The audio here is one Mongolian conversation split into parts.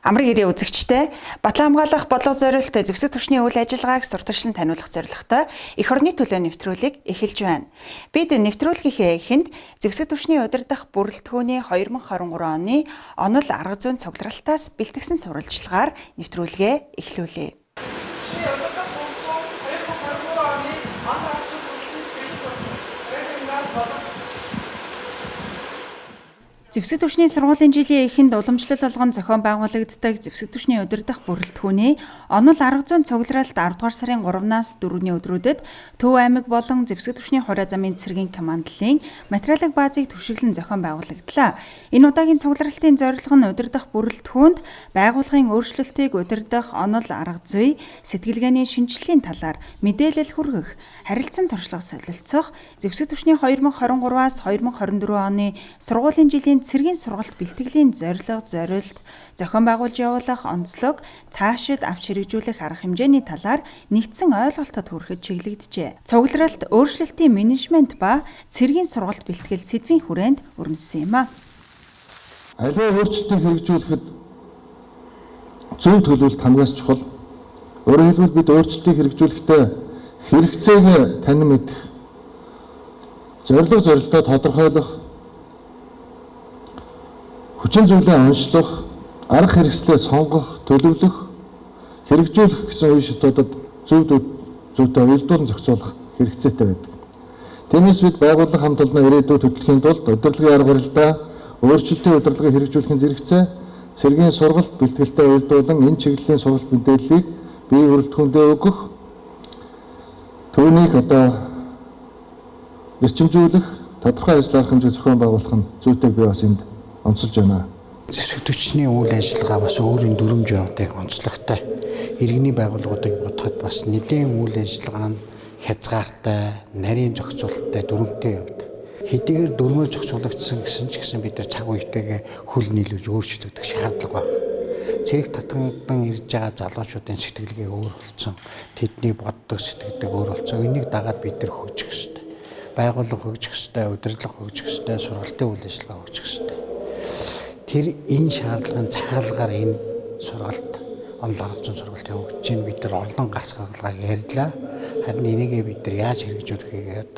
Амраг ирээ үзэгчтэй батлан хамгаалах бодлого зориулалтын зэвсэг түвшний үйл ажиллагааг сурталчлан таниулах зорилготой эх орны төлөө нэвтрүүлэг эхэлж байна. Бид нэвтрүүлгийнхээ эхэнд зэвсэг түвшний удирдах бүрэлдэхүүний 2023 оны онол арга зүйн цугларалтаас бэлтгэсэн сурвалжлагаар нэвтрүүлгээ эхлүүлье. Зэвсэг түвшний сургуулийн жилийн эхэнд уламжлал болгон зохион байгуулагддаг зэвсэг түвшний удирдах бүрэлдэхүүний онол арга зүйн цугларалт 10 дугаар сарын 3-наас 4-ний өдрүүдэд Төв аймаг болон зэвсэг түвшний хорой замын цэргийн командлын материалын баазыг түвшиглэн зохион байгуулагдлаа. Энэ удаагийн цугларалтын зорилго нь удирдах бүрэлдэхүүнд байгууллагын өөрчлөлтийг удирдах онол арга зүй, сэтгэлгээний шинжилгээний талаар мэдээлэл хүргэх, харилцан туршлага солилцох, зэвсэг түвшний 2023-аас 2024 оны сургуулийн жилийн цэргийн сургалт бэлтгэлийн зорилго, зориулт, зохион байгуулж явуулах онцлог, цаашид авч хэрэгжүүлэх арга хэмжээний талаар нэгдсэн ойлголтод хүрэхэд чиглэгджээ. Цугларалт өөрчлөлтийн менежмент ба цэргийн сургалт бэлтгэл сэдвийн хүрээнд өрнөсөн юм а. Аливаа өөрчлөлтийг хэрэгжүүлэхэд зөв төлөвлөлт хамгийн чухал. Өөрөөр хэлбэл бид өөрчлөлтийг хэрэгжүүлэхдээ хэрэгцээг танин мэдэх, зорилго зорилтоо тодорхойлох, хүчин зүйлээ онцлох, арга хэрэгслээ сонгох, төлөвлөх, хэрэгжүүлэх гэсэн үе шатуудад зүйтэй уялдуулан зохицуулах хэрэгцээтэй байдаг. Тиймээс бид байгууллага хамт олонно ирээдүйд хөтлөхийн тулд удирдлагын арга барилдаа өөрчлөлтийн удирдлагыг хэрэгжүүлэхийн зэрэгцээ цэргийн сургалт бэлтгэлтэй уялдуулан энэ чиглэлийн сургалт мэдээллийг бие бүрэлдэхүүндээ өгөх, түүнийг эрчимжүүлэх, тодорхой ажил арга хэмжээ зохион байгуулах нь зүйтэй бий бас энд онцолж байна. Зэвсэг түвшний үйл ажиллагаа бас өөрийн дүрм журмтай онцлогтой. Иргэний байгууллагуудыг бодоход бас нэлээд үйл ажиллагаа нь хязгаартай, нарийн зохицуулалттай, дүрмтэй явдаг. Хэдийгээр дүрмээр зохицуулагдсан гэсэн бид нар цаг үетэйгээ хөл нийлүүлж өөрчлөгдөх шаардлага байна. Цэрэг татамдан ирж байгаа залуучуудын сэтгэлгээ өөр болсон. Тэдний боддог сэтгэлдэг өөр болсон. Энийг дагаад бид нар хөгжих ёстой. Байгууллага хөгжих ёстой, удирдлага хөгжих ёстой, сургалтын үйл ажиллагаа хөгжих ёстой. Тэр энэ шаардлагын захиалгаар энэ сургалт онол арга зүйн сургалт явагдаж байна. Бид нар олон гарц гаргалгааг ярьлаа. Харин энийгээ бид нар яаж хэрэгжүүлэхийг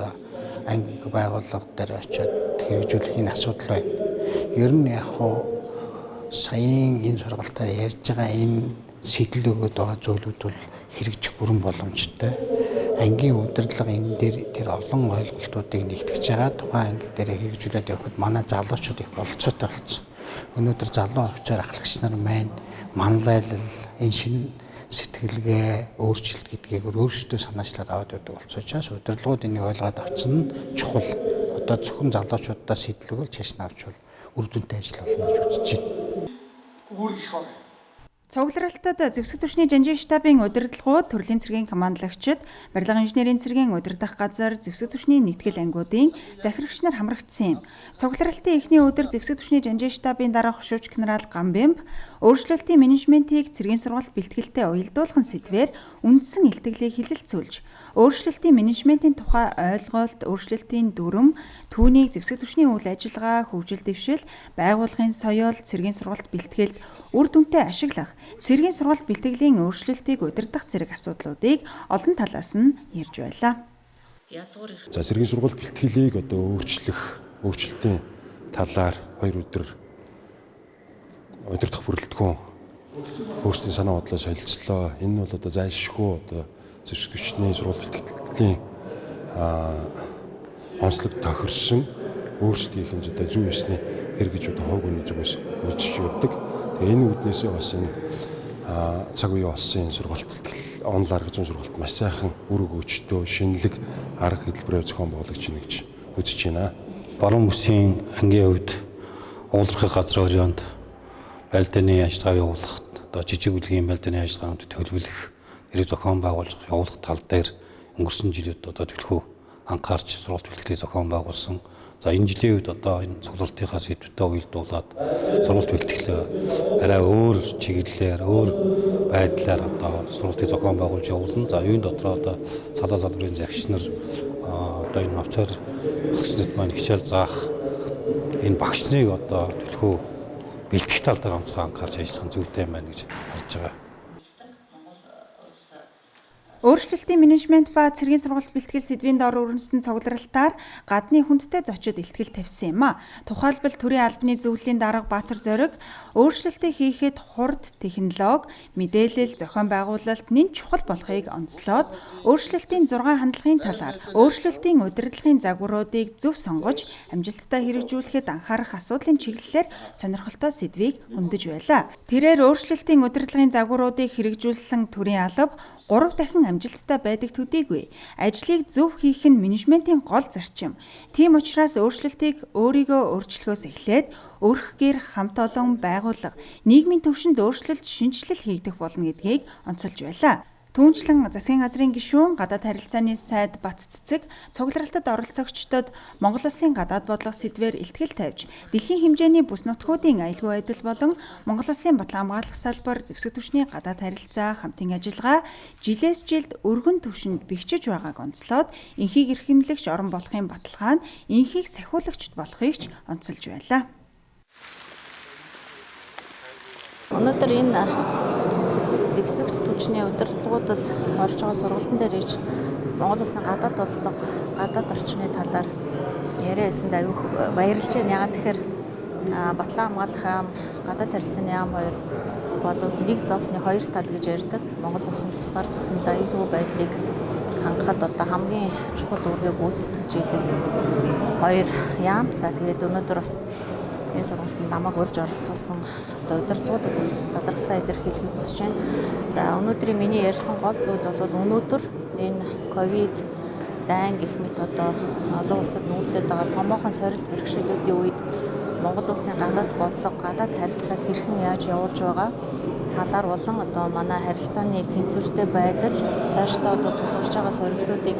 анги байгууллага дээр очиод хэрэгжүүлэх энэ асуудал байна. Ер нь яг саяын энэ сургалтаар ярьж байгаа энэ сэтэл өгöd байгаа зүйлүүд бол хэрэгжих бүрэн боломжтой. Ангийн удирдлага энэ дээр тэр олон ойлголтуудыг нэгтгэж байгаа. Тухайн анги дээр хэрэгжүүлээд явахад манай залуучууд их бололцоотой болсон. Өнөөдөр залуу авчаар ахлагч нар маань манлайлал, энэ шинэ сэтгэлгээ, өөрчлөлт гэдгийг өөрсдөө санаачлаад аваад байдаг болцоочоос удирдлагууд энийг ойлгоод авсан нь чухал. Одоо зөвхөн залуучуудаа сэтлэгэл чаш навчвал үр дүнтэй ажил болно гэж үзэж байна. Цугларалтад зэвсэг түвшний жанжин штабын удирдлагууд, төрлийн цэргийн командлагчид, барилга инженерийн цэргийн удирдах газар, зэвсэг түвшний нэгтгэл ангиудын захирагч нар хамрагдсан юм. Цугларалтын эхний өдөр зэвсэг түвшний жанжин штабын дарга хушууч генерал Гамбимб өөрчлөлтийн менежментийг цэргийн сургалт бэлтгэлтэй уялдуулах сэдвээр үндсэн илтгэлийг хэлэлцүүлж, өөрчлөлтийн менежментийн тухай ойлголт, өөрчлөлтийн дүрм, түүнийг зэвсэг түвшний үйл ажиллагаа, хөгжил дэвшил, байгууллагын соёл, цэргийн сургалт бэлтгэлд үр дүнтэй ашиглах, цэргийн сургалт бэлтгэлийн өөрчлөлтийг удирдах зэрэг асуудлуудыг олон талаас нь ярьж байлаа. За цэргийн сургалт бэлтгэлийг өөрчлөлтийн талаар 2 өдөр удирдах бүрэлдэхүүн өөрсдийн санаа бодлоо солилцлоо. Энэ нь бол зайлшгүй зэвсэг түвшний сургалт бэлтгэлийн онцлог тохирсон өөрсдийнх нь зүй ёсны хэрэгж хог үний зүгээс үзэж явдаг. Тэгээ энэ үүднээсээ бас энэ цаг үеийн болсон сургалт бэлтгэл онол арга зүйн сургалт маш сайхан үр өгөөжтэй шинэлэг арга хэлбэрээр зохион байгуулагч байна гэж үзэж байна. Баруун бүсийн ангийн хувьд уулархах газрын оройнд байлдааны ажиллагаа явуулахад жижиг үлгийн байлдааны ажиллагаанд төлөвлөх, эрэг зохион байгуулж явуулах тал дээр өнгөрсөн жилүүд төлхөө анхаарч сургалт бэлтгэлийг зохион байгуулсан. За энэ жилийн үед энэ цуглартынхаа сэдвүүтэй уялдуулаад сургалт бэлтгэлээ арай өөр чиглэлээр, өөр байдлаар сургалтыг зохион байгуулж явуулна. За юуны дотор салаа салбарын загш нар энэ офицер багш нарт маань хичээл заах энэ багш нарыг төлхөө бэлтгэх тал дээр онцгой анхаарч ажиллах нь зүйтэй юм байна гэж харж байгаа. Өөрчлөлтийн менежмент ба цэргийн сургалт бэлтгэл сэдвийн дор өрнөсөн цугларалтаар гадны хүндтэй зочид илтгэл тавьсан юм а. Тухайлбал төрийн албаны зөвлөлийн дарга Баатар Зориг өөрчлөлтийг хийхэд хурд технологи, мэдээлэл, зохион байгуулалт нэн чухал болохыг онцлоод өөрчлөлтийн 6 хандлагын талаар өөрчлөлтийн удирдлагын загваруудыг зөв сонгож амжилттай хэрэгжүүлэхэд анхаарах асуудлын чиглэлээр сонирхолтой сэдвийг хөндөж байлаа. Тэрээр өөрчлөлтийн удирдлагын загваруудыг хэрэгжүүлсэн төрийн алба 3 дахин амжилттай байдаг төдийгүй ажлыг зөв хийх нь менежментийн гол зарчим. Тийм учраас өөрчлөлтийг өөрийгөө өөрчлөхөөс эхлээд өрх гэр хамт олон байгууллага нийгмийн түвшинд өөрчлөлт шинжилэл хийгдэх болно гэдгийг онцолж байлаа. Түүнчлэн засгийн газрын гишүүн гадаад харилцааны сайд Бат Цэцэг цугларалтад оролцогчдод Монгол Улсын гадаад бодлого сэдвээр илтгэл тавьж, дэлхийн хэмжээний бүс нутгуудын аюулгүй байдал болон Монгол Улсын батлан хамгаалах салбар зэвсэг түвшний гадаад харилцаа хамтын ажиллагаа жилээс жилд өргөн түвшинд бэхжиж байгааг онцлоод энхийг эрхэмлэгч орон болохын баталгаа нь энхийг сахиулагч болохыг ч онцолж байлаа. Өнөөдөр энэ зэвсэг түвшний удирдлагуудад орж байгаа сургалтын дээр иж Монгол Улсын гадаад бодлого, гадаад орчны талаар яриасан аюух баярлж байна. Ягаад тэгэхээр батлан хамгаалах ам, гадаад харилцааны ам хоёр болвол нэг зоосны хоёр тал гэж ярьдаг. Монгол Улсын тусгаар тутамд аюулгүй байдлыг хангахад одоо хамгийн чухал үүргийг гүйцэтгэж идэг хоёр яам. За тэгээд өнөөдөр бас энэ сургалтанд намайг урьж оролцуулсан удирдлагуудад бас талархлаа илэрхийлэхийг хүсэж байна. За өнөөдрийн миний ярьсан гол зүйл бол өнөөдөр энэ ковид дайн гэх мэт одоо олон улсад нүүрлээд байгаа томоохон сорилт бэрхшээлүүдийн үед Монгол Улсын гадаад бодлого, гадаад харилцааг хэрхэн яаж явуулж байгаа талаар болон одоо манай харилцааны тэнцвэртэй байдал цаашдаа одоо тулгарч байгаа сорилтуудыг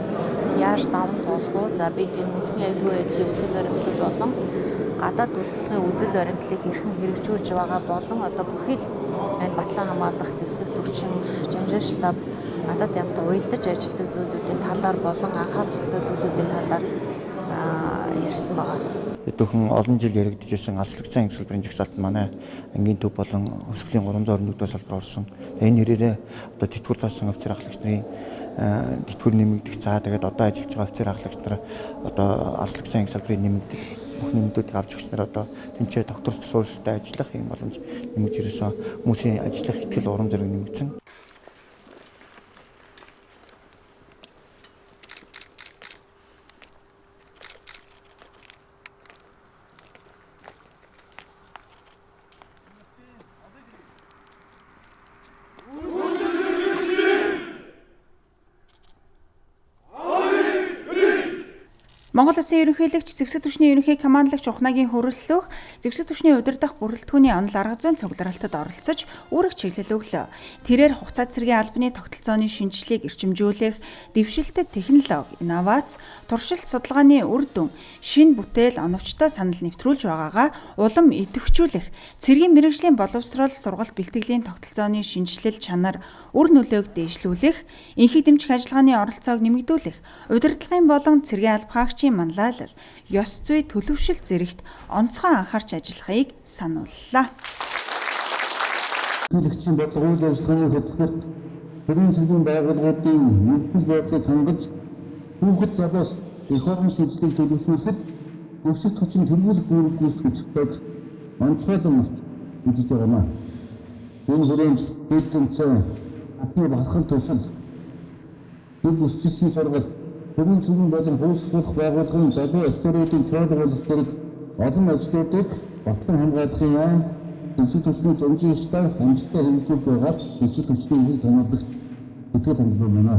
яаж даван туулах вэ? За бид энэ үндсэн аюулгүй байдлын үзэл баримтлал болон гадаад удирдлагын үзэл баримтлалыг хэрхэн хэрэгжүүлж байгаа болон одоо бүхэл энэ батлан хамгаалах зэвсэг түвшин жанжин штаб гадаад ямтай уялдаж ажилладаг зүйлүүдийн талаар болон анхаарах ёстой зүйлүүдийн талаар ярьсан байгаа. Өдөрхөн олон жил яригдж ирсэн алслагдсан салбарын жагсаалт манай ангийн төв болон өсгөлийн 321 дэх салбар орсон. Энэ хэрээрээ одоо тэтгэвэр таасан офицер ахлагч нарын тэтгэвэр нэмэгдэх за тэгээд одоо ажиллаж байгаа офицер ахлагч нар одоо алслагдсан салбарын нэмэгдэх бүх нэмэгдүүдийг авч өгч нар одоо тэнцээ докторт суурьштай ажиллах юм боломж нэмэгдэж ирсэн хүмүүсийн ажиллах ихтгэл урам зориг нэмэгдсэн. Монгол Улсын ерөнхийлөгч зэвсэг түвшний ерөнхий командлагч Ухнагийн хөрөлсөх зэвсэг түвшний удирдах бүрэлдэхүүний онол арга зүйн цугларалтад оролцож үүрэг чиглэл өглөө. Тэрээр хугацаа цэргийн албаны тогтолцооны шинжилгээг эрчимжүүлэх, дэвшилтэд технологи, инновац, туршилт судалгааны үр дүн, шинэ бүтээл оновчтой санал нэвтрүүлж байгаагаа улам идэвхжүүлэх, цэргийн мэргэжлийн боловсрол сургалт бэлтгэлийн тогтолцооны шинжилэл чанар үр нөлөөг дээшлүүлэх, энхийг дэмжих ажиллагааны оролцоог нэмэгдүүлэх, удирдлагын болон цэргийн алба хаагчийн манлайлал, ёс зүй төлөвшил зэрэгт онцгой анхаарч ажиллахыг санууллаа. Төлөвчийн бодлого үйл ажиллагааны хөтөлбөрт төрийн цэргийн байгууллагуудын нэгдэл байдлыг хангаж хүүхэд залуус их орон шинжилгээг төлөвшүүлэхэд зэвсэг түвшин тэргүүлэх үүрэг гүйцэтгэж чаддаг онцгойлон үзэж байгаа юм. Энэ хүрээнд хэд тэмцээ хатны бахархал төсөл тэр бүсчилсэн сургалт төрийн цэргийн болон хууль байгууллагын залуу офицеруудын чойд боловсрол олон ажлуудыг батлан хамгаалахын яам зэвсэг түвшний зэмжийн штаб амжилттай хэрэгжүүлж байгаад зэвсэг түвшний үйл хамгаалалт итгэл хандлага байна.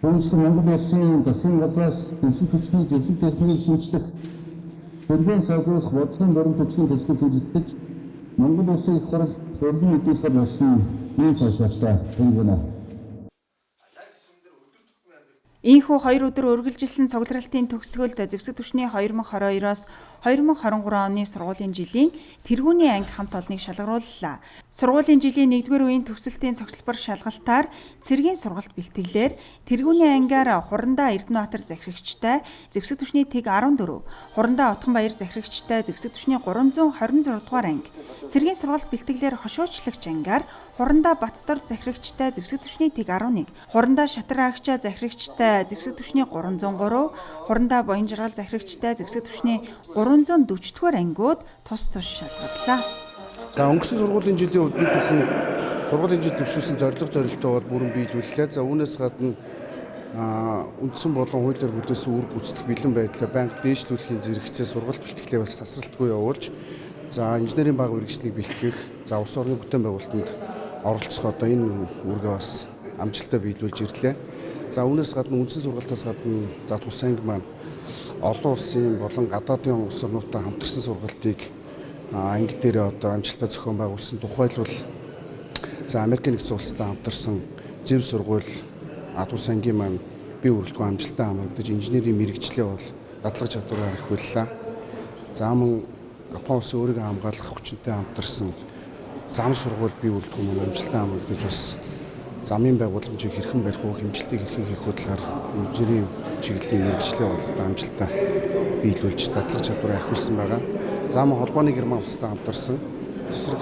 Түүнчлэн Монгол Улсын засгийн газраас зэвсэг түвшний зэвсэг техникийг шинжлэх, цэргийн сайжруулах бодлогын баримт бичгийн төслийг хэлэлцэж Монгол Улсын их хурл урдын мэдээлэл болсон энэ цаашаалтай хэмжээнэ. Ийхүү 2 өдөр үргэлжилсэн цугларалтын төгсгөлд зэвсэг түвшний 2022-оос 2023 оны сургуулийн жилийн тэргүүний анги хамт олныг шалгарууллаа. Сургуулийн жилийн 1-р үеийн төгсөлтийн цогцлбор шалгалтаар цэргийн сургалт бэлтгэлээр тэргүүний ангиар Хурандаа Эрдэнэбаатар захирагчтай зэвсэг түвшний тэг 14, Хурандаа Отгонбаяр захирагчтай зэвсэг түвшний 326 дугаар анги, цэргийн сургалт бэлтгэлээр хошуучлагч ангиар Хурандаа Баттор захирагчтай зэвсэг түвшний тэг 11, Хурандаа Шатран агчаа захирагчтай зэвсэг түвшний 303, Хурандаа Боянжиргал захирагчтай зэвсэг түвшний 340 дугаар ангиуд тус шалгарлаа. За өнгөрсөн сургуулийн жилийн үед бид бүхэн сургуулийн жил төвшүүлсэн зорилготойгоор бүрэн биелүүллээ. За үүнээс гадна үндсэн болон хуулиар хүлээсэн үр гүйцэтгэх бэлэн байдлаа банк дээшлүүлэхийн зэрэгцээ сургалт бэлтгэлээ бас тасралтгүй явуулж, за инженерийн баг мэргэжлийг бэлтгэх, за улс орны бүтээн байгуулалтанд оролцох одоо энэ үүргээ бас амжилттай биелүүлж ирлээ. За үүнээс гадна үндсэн сургалтаас гадна за тус анги маань олон улсын болон гадаадын улс орнуудтай хамтарсан сургалтыг анги дээр одоо амжилттай зохион байгуулсан тухайлбал за Америкийн нэгдсэн улстай хамтарсан зөв сургууль тус ангийн маань бие бүрэлдэхүүн амжилттай хамрагдаж инженерийн мэрэгчлээ бол дадлаг чадвараа ахиуллаа. За мөн Япон улсын өөрийгөө хамгаалах хүчинтэй хамтарсан зам сургууль бие бүрэлдэхүүн маань амжилттай хамрагдаж бас замын байгууламжийг хэрхэн барих уу, хэмжилтийг хэрхэн хийх худлаар инженерийн чиглэлийн мэрэгчлээ бол одоо амжилттай биелүүлж дадлаг чадвараа ахиулсан байгаа. За мөн холбооны Герман улстай хамтарсан тесрэг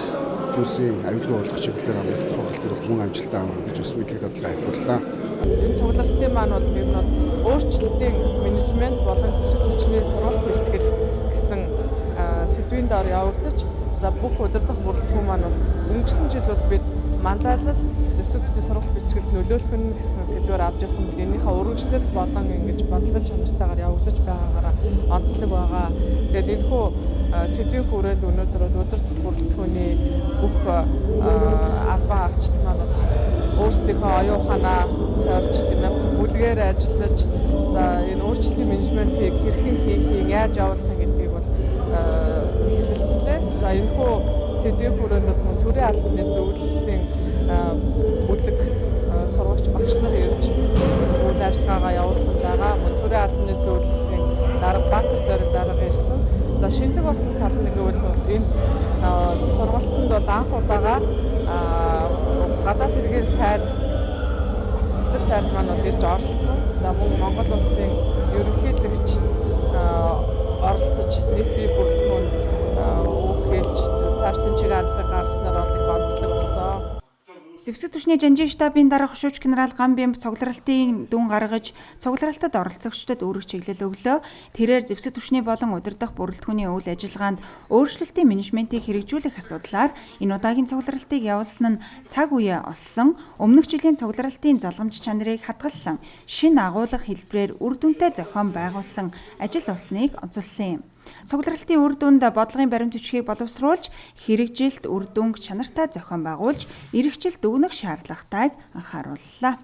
зүйлсийн аюулгүй болох чиглэлээр амрагд сургалтууд мөн амжилттай хамрагдаж бас мэдлэг дадлага ахиуллаа. Энэ цуглалтын маань бол ер нь бол өөрчлөлтийн менежмент болон зэвсэг түвшний сургалт бэлтгэл гэсэн сэдвийн доор явагдаж, за бүх удирдах бүрэлдэхүүн маань бол өнгөрсөн жил бол бид манлайлал зэвсэг түвшний сургалт бэлтгэлд нөлөөлөх нь гэсэн сэдвээр авч ясан бол энийхээ үргэлжлэл болон ингэж бодлого чанартайгаар явагдаж байгаагаараа онцлог байгаа. Тэгээд энэхүү сэдвийн хүрээнд өнөөдөр удирдах бүрэлдэхүүний бүх албан агчид маань бол өөрсдийнхөө оюун ухаанаа сорж, тийм ээ, бүлгээр ажиллаж, за энэ өөрчлөлтийн менежментийг хэрхэн хийхийг, яаж явуулахыг гэдгийг бол хэлэлцлээ. За энэхүү сэдвийн хүрээнд бол төрийн албаны зөвлөлийн бүлэг сургагч багш нар ирж үйл ажиллагаагаа явуулсан байгаа. Мөн төрийн албаны зөвлөлийн дарга Баатар зориг дарга ирсэн. За шинэлэг болсон тал нь гэвэл энэ сургалтанд бол анх удаага гадаад хэргийн сайд Батцэг сайд маань бол ирж оролцсон. За мөн Монгол улсын ерөнхийлөгч оролцож нийт бие бүрэлдэхүүнд үг хэлж цаашдын чиг хандлагыг гаргаснаар бол их онцлог болсон. Зэвсэг түвшний жанжин штабын дарга хошууч генерал Гамбием цугларалтын дүн гаргаж цугларалтад оролцогчдод үүрэг чиглэл өглөө. Тэрээр зэвсэг түвшний болон удирдах бүрэлдэхүүний үйл ажиллагаанд өөрчлөлтийн менежментийг хэрэгжүүлэх асуудлаар энэ удаагийн цугларалтыг явуулсан нь цаг үеэ олсон, өмнөх жилийн цугларалтын залгамж чанарыг хадгалсан, шинэ агуулга хэлбэрээр үр дүнтэй зохион байгуулсан ажил болсныг онцолсон юм. Цугларалтын үр дүнд бодлогын баримт бичгийг боловсруулж, хэрэгжилт үр дүнг чанартай зохион байгуулж, эргэжилт өгнөх шаардлагатайг анхаарууллаа.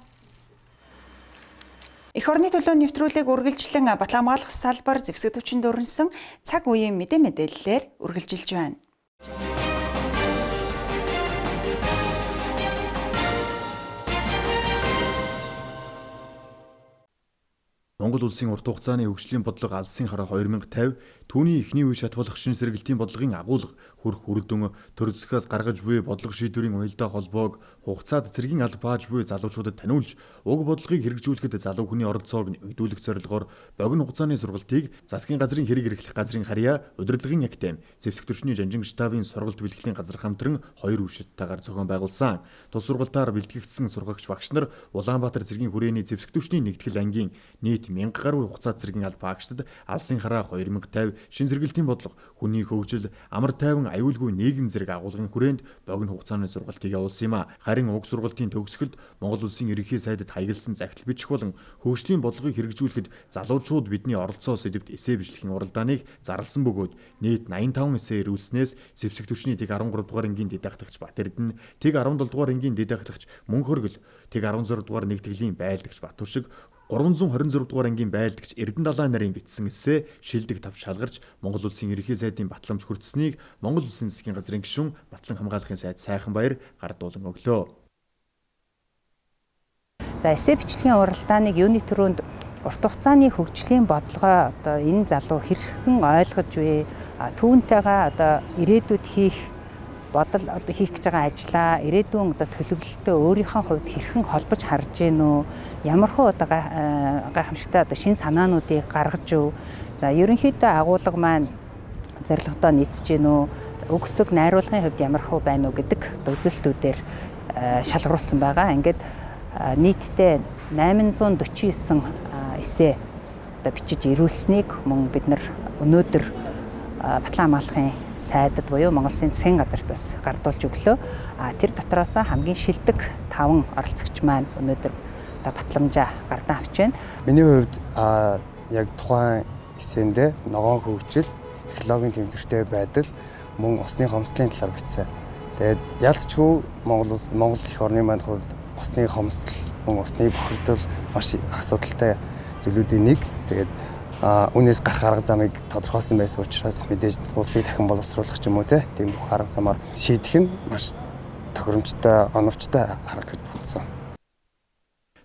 Эх орны төлөө нэвтрүүлэг үргэлжлэн батлан хамгаалах салбар зэвсэг түвшинд өрнсөн цаг үеийн мэдээллээр үргэлжилж байна. Монгол улсын урт хугацааны хөгжлийн бодлого Алсын хараа 2050 түүний эхний үе шатбуулах шин сэргэлтийн бодлогын агуулга хөрх үрдэн төр зэхээс гаргаж буй бодлого шийдвэрийн уялдаа холбоог хугацаад цэргийн алба бааж буй залуучуудад таниулж уг бодлогыг хэрэгжүүлэхэд залуу хүний оролцоог нэмэгдүүлэх зорилгоор богино хугацааны сургалтыг засгийн газрын хэрэг эрхлэх газрын харьяа удирдлагын академи зэвсэг түвшний жанжин штабын сургалт бэлтгэлийн газар хамтран 2 үе шаттайгаар зохион байгуулсан. Тус сургалтаар бэлтгэгдсэн сургагч багш нар Улаанбаатар цэргийн хүрээний зэвсэг түвшний нэгтгэл ангийн нийт 1000 гаруй хугацаа цэргийн алба багштад Алсын хараа 2050 шин сэргэлтийн бодлого хүний хөгжил амар тайван аюулгүй нийгэм зэрэг агуулгын хүрээнд богино хугацааны сургалтыг явуулсан юм а. Харин уг сургалтын төгсгөлд Монгол улсын ерөнхий сайдад хаягдсан захидал бичих болон хөгжлийн бодлогыг хэрэгжүүлэхэд залуучууд бидний оролцоо сэдвт эсээ бичлэхийн уралдааныг зарласан бөгөөд нийт 85 эсээ ирүүлснээс зэвсэг түвшний тэг 13 дугаар ангийн дэдагтагч Батэрдэн, тэг 17 дугаар ангийн дэдагтагч Мөнхөргөл, тэг 16 дугаар нэгтгэлийн байлдагч Батүршиг, 326 дугаар ангийн байлдагч Эрдэнэ далайн нарын бичсэн эсээ шилдэг тав шалгарч Монгол улсын ерөнхий сайдын батламж хүртсэнийг Монгол улсын засгийн газрын гишүүн Батлан хамгаалахын сайд Сайханбаяр гардуулан өглөө. За эсээ бичлэгийн уралдааныг юуны төрөнд урт хугацааны хөгжлийн бодлогоо одоо энэ залуу хэрхэн ойлгож вэ? Түүнтэйгээ одоо ирээдүйд хийх гэж байгаа ажлаа ирээдүйн одоо төлөвлөлтөө өөрийнхөө хувьд хэрхэн холбож харж гин үү? Ямархуу одоо гайхамшигтай одоо шин санаануудыг гаргаж өв. За ерөнхийдөө агуулга маань зорилгодоо нийцэж гин үү? Өгсөг найруулгын хувьд ямархуу байна уу гэдэг үзэлтүүдээр шалгаруулсан байгаа. Ингээд нийтдээ 849 эссе одоо бичиж ирүүлсэнийг мөн бид нар өнөөдөр Батлан хамгаалахын сайдад буюу Монгол Улсын засгийн газарт бас гардуулж өглөө. Тэр дотроос хамгийн шилдэг 5 оролцогч маань өнөөдөр одоо батламжаа гардан авч байна. Миний хувьд яг тухайн эссэндээ ногоон хөгжил, экологийн тэмцвэртэй байдал, мөн усны хомсдлын талаар бичсэн. Тэгээд ялцчгүй Монгол эх орны маань хувьд усны хомсдол, мөн усны бохирдол маш асуудалтай зүйлүүдийн нэг. Тэгээд үнээс гарах арга замыг тодорхойлсон байсан учраас мэдээж улсыг дахин боловсруулах ч юм уу тийм бүх арга замаар шийдэх нь маш тохиромжтой, оновчтой арга гэж бодсон.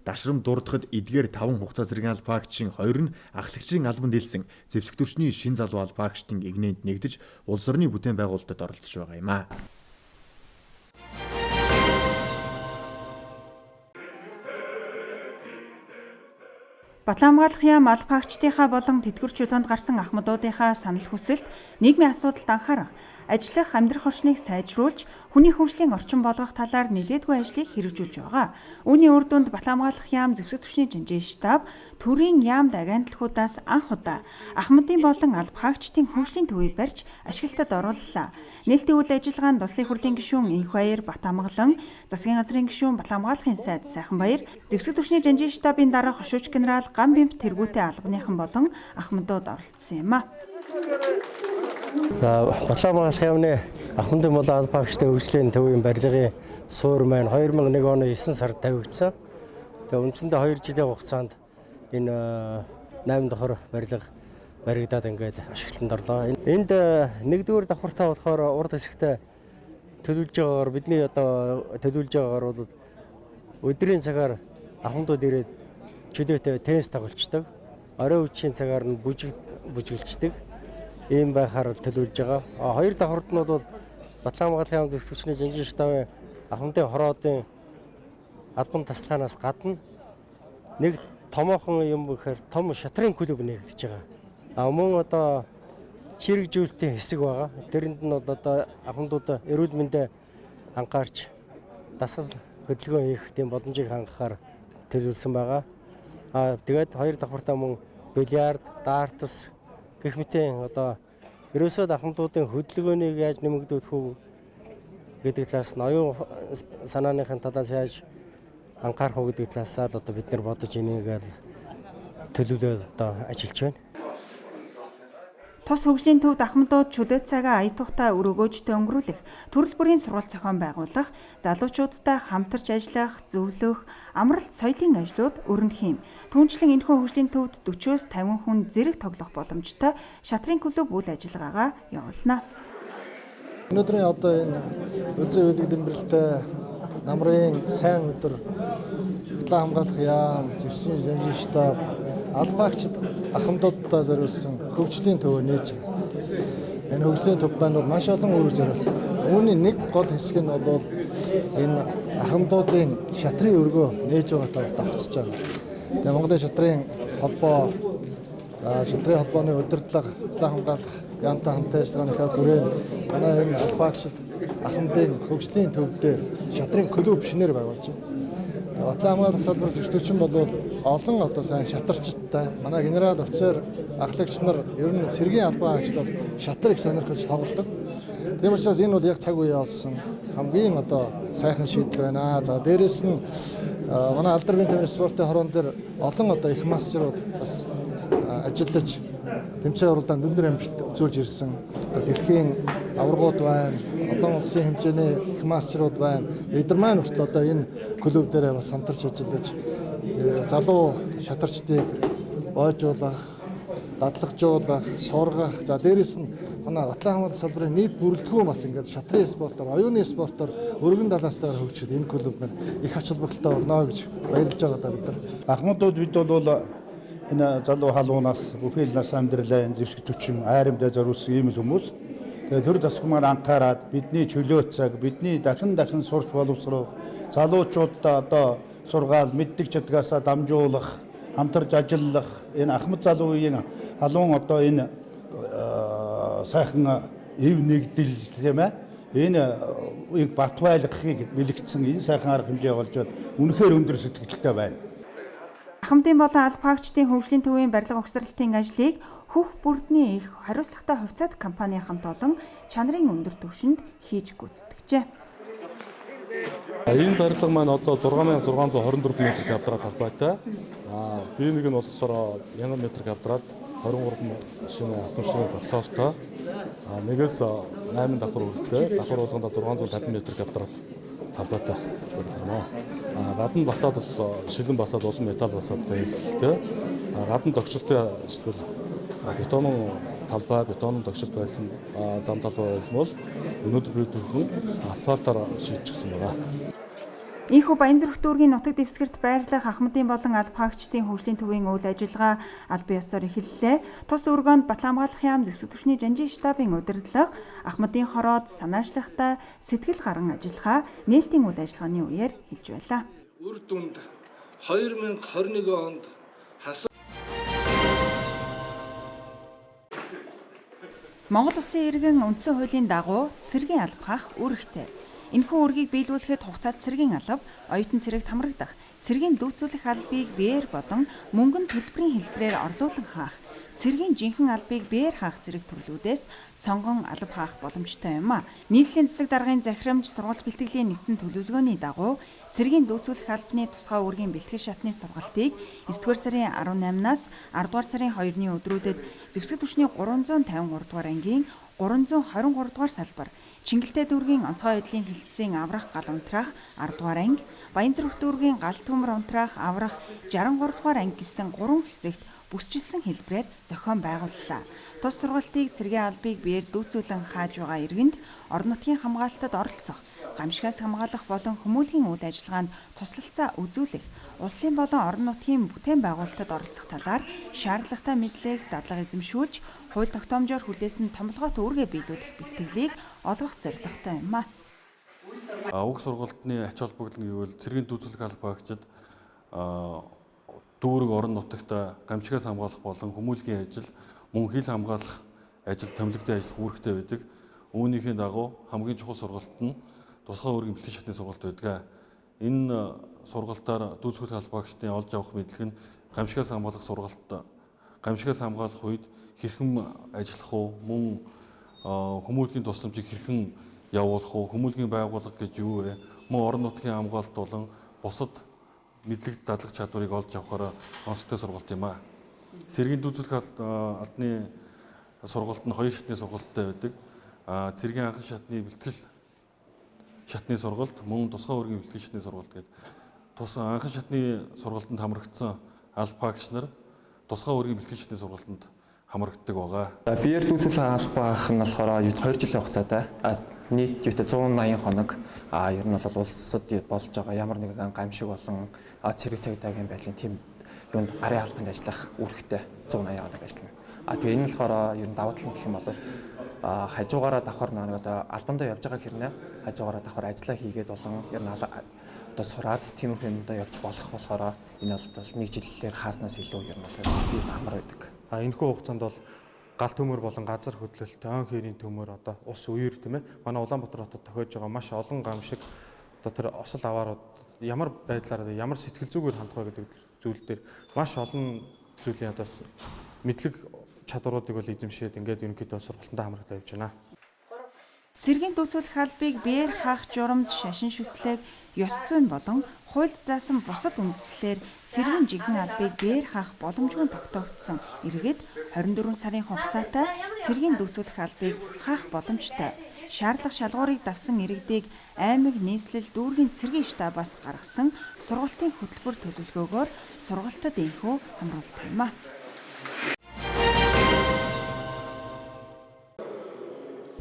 Дашрам дурдахад эдгээр 5 хугацаа зэргийн албаагчийн 2 нь ахлагчийн албанд дэлсэн зэвсэг түвшний шин залуу албаагчдын игнэнд нэгдэж улс орны бүтээн байгуулалтад оролцож байгаа юм а. Батлан хамгаалах яам албаагчдынхаа болон тэтгэврч чулуунд гарсан ахмадуудынхаа санал хүсэлт нийгмийн асуудалд анхаарах, ажиллах, амьдрах орчныг сайжруулж, хүний хөгжлийн орчин болгох талаар нэлээдгүй ажлыг хэрэгжүүлж байгаа. Үүний үр дүнд Батлан хамгаалах яам зэвсэг түвшний жанжийн штаб төрийн яамд агентлагуудаас анх удаа ахмадын болон албаагчдын хөгжлийн төвийг барьж ашиглалтад орууллаа. Нээлтийн үйл ажиллагаанд улсын хурлын гишүүн Инх Баяр Батамгалан, засгийн газрын гишүүн Батлан хамгаалахын сайд Сайханбаяр, зэвсэг түвшний жанжийн штабын дарга хошууч генерал Гамбимт тэргүүтэй албаныхан болон ахмадууд оролцсон юм а. Батлан хамгаалах яамны ахмадын болон албаагчдын хөгжлийн төвийн барилгын суур маань 2001 оны 9 сард тавигдсан. Тэгээ үндсэндээ 2 жилийн хугацаанд энэ 8 давхар барилга баригдаад ингээд ашиглалтанд орлоо. Энд нэгдүгээр давхартаа болохоор урд хэсэгтээ төлөвлөж байгаагаар бидний одоо төлөвлөж байгаагаар бол өдрийн цагаар ахмадууд ирээд чөлөөтэй теннис тоглолцдог. Орой үеийн цагаар нь бүжиглждэг. Ийм байхаар төлөвлөж байгаа. Хоёр давхарт нь бол Батлан хамгаалах яам зэвсэг түвшний жанжийн штабын ахмадын хороодын албан тасалгаанаас гадна нэг томоохон юм гэхээр том шатрын клуб нэгдэж байгаа. Мөн одоо чирэгжүүлэлтийн хэсэг байгаа. Тэрэнд нь бол одоо ахмадууд эрүүл мэндэд анхаарч дасгал хөдөлгөөн хийх тийм боломжийг хангахаар төлөвлөсөн байгаа. Тэгээд хоёр давхартаа мөн бильярд, дартс гэх мэтийн одоо ерөөсөө ахмадуудын хөдөлгөөнийг яаж нэмэгдүүлэх үү гэдэг талаас нь оюун санааныхын талаас яаж анхаарах уу гэдэг талаас л одоо бид нар бодож энийг төлөвлөд одоо ажиллаж байна. Тус хөгжлийн төвд ахмадууд чөлөө цагаа ая тухтай өрөөгөөжтэй өнгөрүүлэх, төрөл бүрийн сурвалж зохион байгуулах, залуучуудтай хамтарч ажиллах, зөвлөх, амралт соёлын ажлууд өрнөх юм. Түүнчлэн энэхүү хөгжлийн төвд 40-с 50 хүн зэрэг тоглох боломжтой шатрын клуб үйл ажиллагаагаа явуулна. Өнөөдрийн одоо энэ үлзий үйлэг дэмбэрэлтэй намрын сайн өдөр Батлан хамгаалах яам, зэвсгийн жанжийн штаб, албаагчид ахмадуудаа зориулсан хөгжлийн төв нээж. Энэ хөгжлийн төв маань маш олон үр зориулт. Үүний нэг гол хэсэг нь бол энэ ахмадуудын шатрын өргөө нээж байгаагаас давтсаж байгаа. Тэгээ Монголын шатрын холбооны удирдлага Батлан хамгаалах яамтай хамтаа ажиллагааныхаа хүрээнд манай энэ албаагчид ахмадын хөгжлийн төв дээр шатрын клуб шинээр байгуулж байна. Батлан хамгаалах салбар зэвсэгччин бол олон одоо сайн шатарчтай манай генерал офицер ахлагч нар ер нь сэргийн албаагчд бол шатар их сонирхож тоглодог. Тийм учраас энэ бол яг цаг үеэ олсон хамгийн одоо сайхан шийдэл байна. За дээрэс нь манай алдар биеийн тэмцээн спортын хорон дээр олон одоо их мастерууд бас ажиллаж тэмцээн уралдаанд өндөр амжилт үзүүлж ирсэн. Одоо дэлхийн аваргууд байна. Олон улсын хэмжээний их мастерууд байна. Эдгээр маань хүртэл одоо энэ клуб дээр бас хамтарч ажиллаж залуу шатарчдыг ойжуулах, дадлагжуулах, сургах. За дээрэс нь манай Батлан хамгаалах салбарын нийт бүрэлдэхүүн бас ингээд шатрын спортоор, оюуны спортоор өргөн талаастайгаар хөгжихэд энэ клуб нар их ач холбогдолтой болно гэж баярлж байгаа даа бид нар. Ахмадууд бид бол энэ залуу халуунаас бүхэл нас амьдралаа зэвсэг түчин айрамдаа зориулсан ийм л хүмүүс. Тэгээд төр засгмаар анхаарад бидний чөлөө цаг, бидний дахин сурч боловсрох, залуучуудаа одоо сургаал мэддэг чадгаасаа дамжуулах, хамтарч ажиллах, энэ ахмад залуу үеийн халуун одоо энэ сайхан эв нэгдэл тийм ээ. Энэ бат байлгахыг бэлэгдсэн энэ сайхан арга хэмжээ болж үнэхээр өндөр сэтгэлтэй байна. Ахмадын болон алба хаагчдын хөгжлийн төвийн барилга угсралтын ажлыг хөх бүрдний их хариуцлагатай хувьцаат компани хамт олон чанарын өндөр түвшинд хийж гүйцэтгэжээ. Энэ барилга маань одоо 6624 м квадрат талбайтай. Би нэг нь болохоор 1000 м квадрат 23 шинэ автомашины зогсоолтой. Нэгээс 8 давхар үрдтэй. Давхар болгонд 650 м квадрат талбайтай барилга. Гадна басаад бол шилэн басаад улам металл басаад байсалтай. Гадна тогтчтой эсвэл бетонын талбай, бетонын тогтчод байсан зам талбай байсан бол өнөөдөр бид түрхэн асфальтаар шийдчихсэн байна. Ийхүү Баянзүрх дүүргийн нутаг дэвсгэрт байрлах Ахмадын болон алба хаагчдын хөгжлийн төвийн үйл ажиллагаа албан ёсоор эхэллээ. Тус өргөнд Батлан хамгаалах яам зэвсэг түвшний жанжин штабын удирдлага Ахмадын хороод санаачлагтай сэтгэл гаран ажиллагаа нээлтийн үйл ажиллагааны үеэр хэлж байлаа. Үр дүнд 2021 онд Монгол Улсын иргэн үндсэн хуулийн дагуу цэргийн алба хаах үүрэгтэй. Энэхүү үүргийг биелүүлэхэд хугацаад цэргийн алба, оюутан цэрэгт хамрагдах, цэргийн дүүцүүлэх албыг биеэр болон мөнгөн төлбөрийн хэлбэрээр орлуулан хаах, цэргийн жинхэнэ албыг биеэр хаах зэрэг төрлүүдээс сонгон алба хаах боломжтой юм а. Нийслэлийн засаг даргын захирамж сургалт бэлтгэлийн нэгдсэн төлөвлөгөөний дагуу цэргийн дүүцүүлэх албаны тусгай үүргийн бэлтгэл шатны сургалтыг 9-р сарын 18-наас 10-р сарын 2-ны өдрүүдэд зэвсэг түвшний 353 дугаар ангийн 323 дугаар салбар Чингэлтэй дүүргийн онцгой эдлийн хилцээний аврах гал унтраах 10 дугаар анги, Баянзүрх дүүргийн гал төмөр унтраах аврах 63 дугаар анги гэсэн 3 хэсэгт бүсчилсэн хэлбэрээр зохион байгууллаа. Тус сургалтыг цэргийн албыг биеэр дүүцүүлэн хааж байгаа иргэнд орон нутгийн хамгаалалтад оролцох, гамшигаас хамгаалах болон хүмүүлгийн үйл ажиллагаанд туслалцаа үзүүлэх, улсын болон орон нутгийн бүтээн байгуулалтад оролцох талаар шаардлагатай мэдлэг дадлага эзэмшүүлж, хууль тогтоомжоор хүлээсэн томилгоот үүргээ биелүүлэх бэлтгэлийг олгох зорилготой юм а. Уг сургалтын ач холбогдол гэвэл цэргийн дүүцүүлэх алба хаагчид дүүрэг орон нутагта гамшигаас хамгаалах болон хүмүүлгийн ажил, мөн хил хамгаалах ажил томилогтой ажиллах үүрэгтэй байдаг. Үүнийхээ дагуу хамгийн чухал сургалт нь тусгай үүргийн бэлтгэл шатны сургалт байдаг. Энэ сургалтаар дүүцүүлэх алба хаагчдын олж авах мэдлэг нь гамшигаас хамгаалах сургалт, гамшигаас хамгаалах үед хэрхэн ажиллах уу, мөн хүмүүлгийн тусламжийг хэрхэн явуулах уу, хүмүүлгийн байгууллага гэж юу вэ? Мөн орон нутгийн хамгаалалт болон бусад мэдлэг дадлах чадварыг олж авахаар онцлогтой сургалт юм а. Цэргийн дүүцүүлэх албаны сургалт нь 2 шатны сургалттай байдаг. Цэргийн анхан шатны бэлтгэл шатны сургалт, мөн тусгай үүргийн бэлтгэл шатны сургалт гэдэг. Тус анхан шатны сургалтанд хамрагдсан алба хаагч нар тусгай үүргийн бэлтгэл шатны сургалтанд хамрагддаг байгаа. Биеэр дүүцүүлэх алба хаах нь болохоор 2 жилийн хугацаатай. Нийт 180 хоног ер нь бол улсад болж байгаа ямар нэгэн гамшиг болон цэрэг цагдаагийн байдлын тийм юунд арын албанд ажиллах үүрэгтэй 180 хоног ажиллана. Тэгээ энэ нь болохоор ер нь давуу тал нь гэх юм бол хажуугаараа давхар нэг одоо албандаа явж байгаа хэрнээ хажуугаараа давхар ажиллаа хийгээд болон ер нь одоо сураад тиймэрхүү юмдаа явж болох болохоор энэ бол 1 жилээр хааснаас илүү ер нь бол амар байдаг. Энэхүү хугацаанд бол гал төмөр болон газар хөдлөлт, өн хэрийн төмөр одоо ус үер тийм ээ. Манай Улаанбаатар хотод тохиож байгаа маш олон гамшиг одоо тэр осол аваарууд ямар байдлаар ямар сэтгэл зүгээр хандах вэ гэдэг зүйл дээр маш олон зүйлийн одоо мэдлэг чадваруудыг бол эзэмшээд ингээд ерөнхийдөө сургалтанд хамрагдаж явж байна. Цэргийн дүүцүүлэх албыг биеэр хаах журамд шашин шүтлэг, ёс зүйн болон хуульд заасан бусад үндслээр цэргийн жинхэнэ албыг биеэр хаах боломжгүй тогтоогдсон эргээд 24 сарын хугацаатай цэргийн дүүцүүлэх албыг хаах боломжтой. Шаардлага шалгуурыг давсан иргэдийг аймаг нийслэл дүүргийн цэргийн штабаас гаргасан сургалтын хөтөлбөр төлөвлөгөөгөөр сургалтад энхүү хамруулдаг юм а.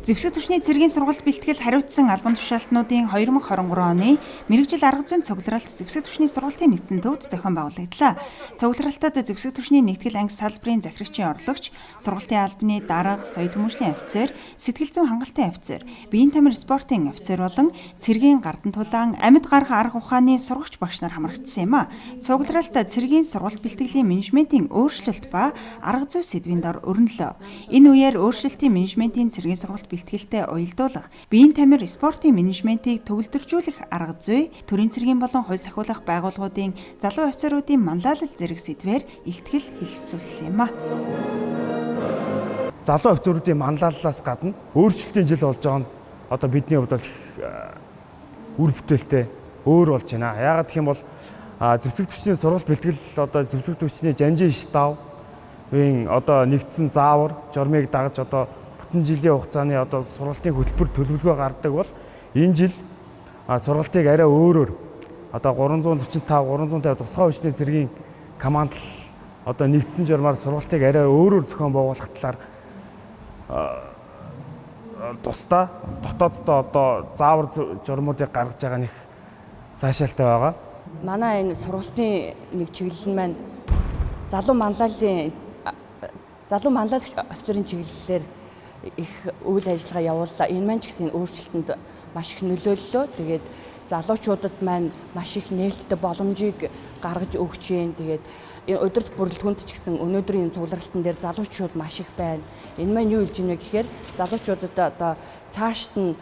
Зэвсэг түвшний цэргийн сургалт бэлтгэл хариуцсан албан тушаалтнуудын 2023 оны мэрэгжил арга зүйн цугларалт зэвсэг түвшний сургалтын нэгдсэн төвд зохион байгуулагдлаа. Цугларалтад зэвсэг түвшний нэгтгэл анги салбарын захирагчийн орлогч, сургалтын албаны дарга, соёл хүмүүжлийн офицер, сэтгэл зүйн хангалтын офицер, биеийн тамир спортын офицер болон цэргийн гардан тулаан, амьд гарах арга ухааны сургагч багш нар хамрагдсан юм а. Цугларалтад цэргийн сургалт бэлтгэлийн менежментийн өөрчлөлт ба арга зүй сэдвийн дор өрнөлөө. Энэ үеэр өөрчлөлтийн менежментийн цэргийн сургалт бэлтгэлтэй уялдуулах, биеийн тамир спортын менежментийг төгөлдржүүлэх арга зүй, төрийн цэргийн болон хууль сахиулах байгууллагуудын залуу офицеруудын манлайлал зэрэг сэдвээр илтгэл хэлэлцүүлсэн юм а. Залуу офицеруудын манлайлалаас гадна өөрчлөлтийн жил болж байгаа нь одоо бидний хувьд бол үр бүтээлтэй өөр болж байна. Яагаад гэх юм бол зэвсэг түвшний сургалт бэлтгэл одоо зэвсэг түвшний жанжин штаб одоо нэгдсэн заавар журмыг дагаж одоо бүтэн жилийн хугацааны одоо сургалтын хөтөлбөр төлөвлөгөө гаргадаг бол энэ жил сургалтыг арай өөрөөр одоо 345 350 тусгай хүчний цэргийн командл одоо нэгдсэн журмаар сургалтыг арай өөрөөр зохион байгуулах талаар тусдаа дотооддоо одоо заавар журмуудыг гаргаж байгаа нэг сайшаалтай байгаа. Манай энэ сургалтын нэг чиглэл нь маань залуу манлайлагч офицерын чиглэлээр их үйл ажиллагаа явууллаа. Энэ маань ч гэсэн өөрчлөлтөнд маш их нөлөөллөө. Тэгээд залуучуудад маань маш их нээлттэй боломжийг гаргаж өгч байна. Тэгээд энэ удирдах бүрэлдэхүүнд ч гэсэн өнөөдрийн цугларалтан дээр залуучууд маш их байна. Энэ маань юу хэлж байна вэ гэхээр залуучуудад одоо цаашд нь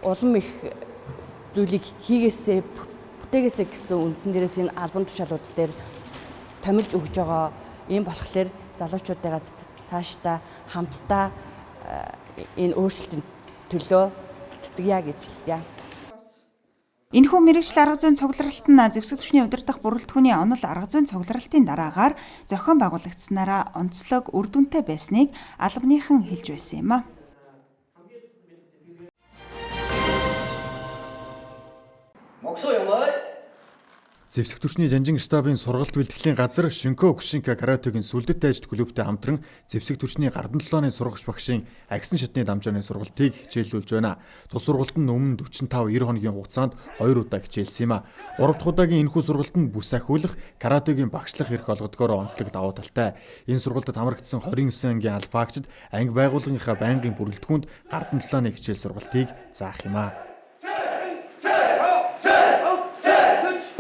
улам их зүйлийг хийгээсээ бүтээгээсээ гэсэн үндсэн дээрээс энэ албан тушаалууд дээр томилж өгж байгаа. Ийм болохоор залуучуудаа цаашдаа хамтдаа энэ өөрчлөлтийн төлөө зүтгэя гэж хэлье. Энэхүү мэргэжил арга зүйн цугларалт нь зэвсэг түвшний удирдах бүрэлдэхүүний онол арга зүйн цугларалтын дараагаар зохион байгуулагдсанараа онцлог үр дүнтэй байсныг албаныхан хэлж байсан юм а. Зэвсэг түвшний жанжин штабын сургалт бэлтгэлийн газар Шинко Кушинка каратегийн сүлдэт дайжд клубтэй хамтран зэвсэг түвшний гардан толооны сургагч багшийн агсан шатны дамжааны сургалтыг хичээллүүлж байна. Тус сургалт нь өмнө 45-90 хоногийн хугацаанд 2 удаа хичээлсэн юм а. 3 дахь удаагийн энэхүү сургалт нь бүс ахиулах, каратегийн багшлах эрх олгодгоор онцлог давуу талтай. Энэ сургалтад хамрагдсан 29 ангийн алфаагчид анги байгууллагынхаа байнгын бүрэлдэхүүнд гардан толооны хичээл сургалтыг заах юм а.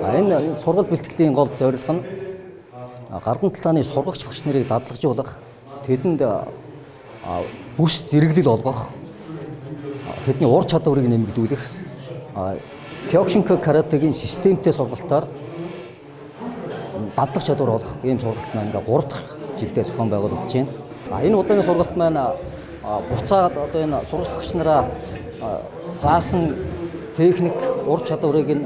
Энэ сургалт бэлтгэлийн гол зорилго нь гардан талааны сургагч багш нарыг дадлагжуулах, тэдэнд бүс зэрэглэл олгох, тэдний ур чадварыг нэмэгдүүлэх, Кёкушинка каратегийн системтэй сургалтаар дадлах чадвар олох ийм сургалт маань ингээ 3 дахь жилдээ зохион байгуулагдаж байна. Энэ удаагийн сургалт маань буцаад одоо энэ сургагч багш нараа заасан техник, ур чадварыг нь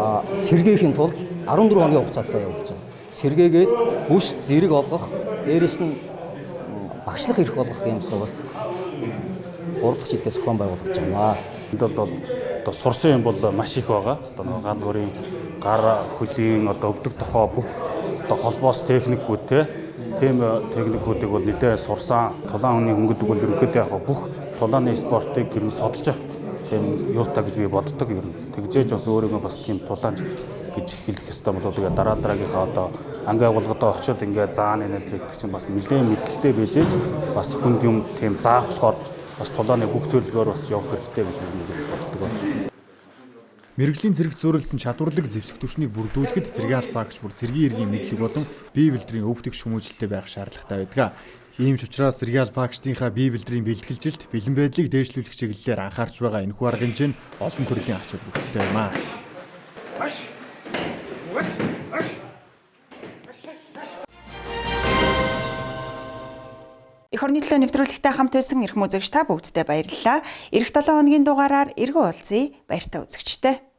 сэргээхийн тулд 14 хоногийн хугацаатай явуулж байгаа. Сэргээгээд бүс зэрэг олгох, дээрэс нь багшлах эрх олгох юм сургалт 3 дахь жилдээ зохион байгуулагдаж байна. Энд бол одоо сурсан юм бол маш их байгаа. Одоо гал бүрийн гар хөлийн одоо өвдөг тохоо бүх одоо холбоос техникүүд тийм техникүүдийг бол нэлээд сурсан. Тулаан хүний хөнгөдөг бол ерөнхийдөө яг бүх тулааны спортыг гэрн судалж явах тийм юутай гэж би боддог юм. Тэгжээж бас өөрийгөө бас тийм тулаанч гэж хэлэх ёстой болоо тэгээ дараагийнхаа одоо анги байгууллагад очиод ингээд зааны нэтлэг гэдэг чинь бас нэлээд мэдлэгтэй байжээж бас хүнд юм тийм заах болохоор бас тулааны бүх төлөвлөгөөр бас явах хэрэгтэй гэж би боддог байна. Мэргэжлийн зэрэг зүйрлсэн чадварлаг зэвсэг түвшнийг бүрдүүлэхэд цэргийн албаагч бүр цэргийн иргэн мэдлэг болон бие бэлтрийн өвдөх шхүмүүжлэлтэй байх шаардлагатай байдаг. Ийм ч учраас цэргийн албаагчдынхаа бие бэлтрийн бэлтгэлжилт бэлэн байдлыг дээшлүүлэх чиглэлээр анхаарч байгаа энэхүү арга хэмжээ нь олон төрлийн ач холбогдолтой юм а. Эх орны төлөө нэвтрүүлэгтэй хамт байсан эрхэм үзэгч та бүгддээ баярлалаа. Эх 7 хоногийн дугаараар эргэн уулзъя. Баяртай үзэгчтэй.